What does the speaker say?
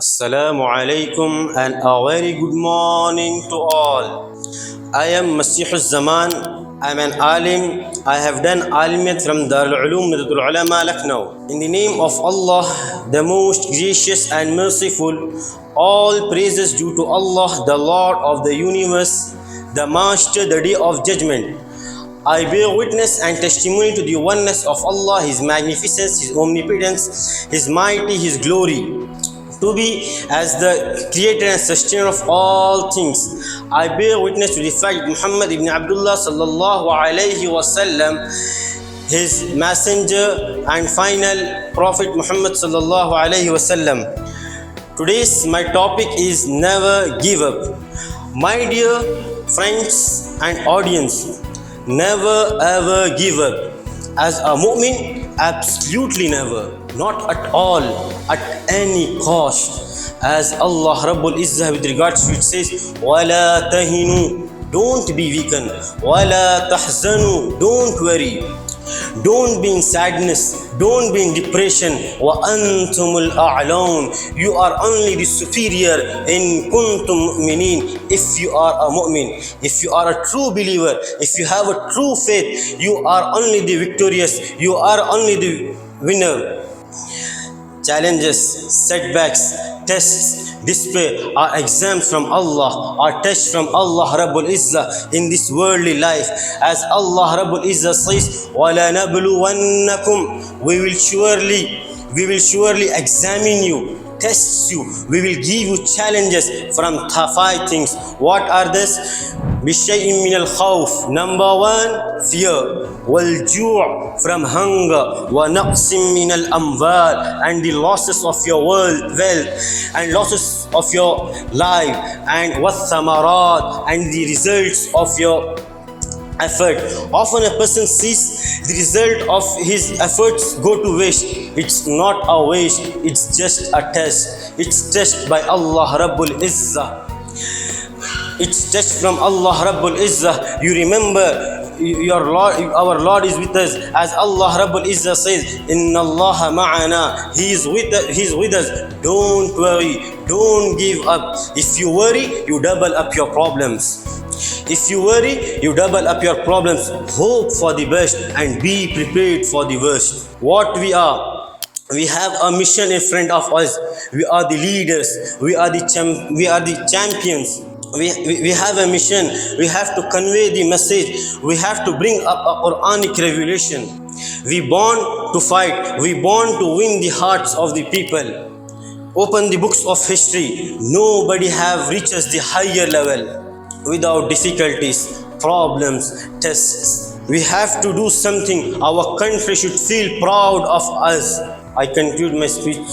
Assalamu alaikum and a very good morning to all. I am Masihuzzama. I am an alim. I have done alimiyat from Darul Uloom Baitul Uloom, Lucknow. In the name of Allah, the most gracious and merciful, all praises due to Allah, the Lord of the universe, the Master, the Day of Judgment. I bear witness and testimony to the oneness of Allah, His magnificence, His omnipotence, His mighty, His glory, to be as the creator and sustainer of all things. I bear witness to the fact that Muhammad ibn Abdullah sallallahu alayhi wasallam, his messenger and final prophet Muhammad sallallahu alayhi wasallam. Today's my topic is never give up. My dear friends and audience, never ever give up. As a mu'min, absolutely never, not at all, at any cost. As Allah Rabbul Izzah with regards to it says, وَلَا تَهِنُوا, don't be weakened. وَلَا تَحْزَنُوا, don't worry. Don't be in sadness, don't be in depression. وَأَنْتُمُ الْأَعْلَوْنَ, you are only the superior. إِن كُنْتُم مُؤْمِنِينَ, if you are a mu'min, if you are a true believer, if you have a true faith, you are only the victorious, you are only the winner. Challenges, setbacks, tests, despair are exempt from Allah, are tests from Allah Rabbul Izzah in this worldly life. As Allah Rabbul Izzah says, وَلَنَبْلُوَنَّكُمْ, we will surely examine you, test you, we will give you challenges from 5 things. What are this? بِشَيْءٍ مِّنَ الْخَوْفِ, number 1, fear. وَالْجُوعِ, from hunger. وَنَقْصٍ مِّنَ الْأَمْوَالِ, and the losses of your wealth and losses of your life. And وَالثَّمَرَاتِ, and the results of your effort. Often a person sees the result of his efforts go to waste. It's not a waste, it's just a test. It's test by Allah Rabbul Izzah. It's test from Allah Rabbul Izzah. You remember your Lord, our Lord is with us. As Allah Rabbul Izzah says, Inna Allah ma'ana, He is with us. Don't worry, don't give up. If you worry, you double up your problems. If you worry, you double up your problems. Hope for the best and be prepared for the worst. What we are, we have a mission in front of us. We are the leaders. We are the champions. We have a mission. We have to convey the message. We have to bring up a Quranic revelation. We born to fight. We born to win the hearts of the people. Open the books of history. Nobody have reached the higher level without difficulties, problems, tests. We have to do something. Our country should feel proud of us. I conclude my speech.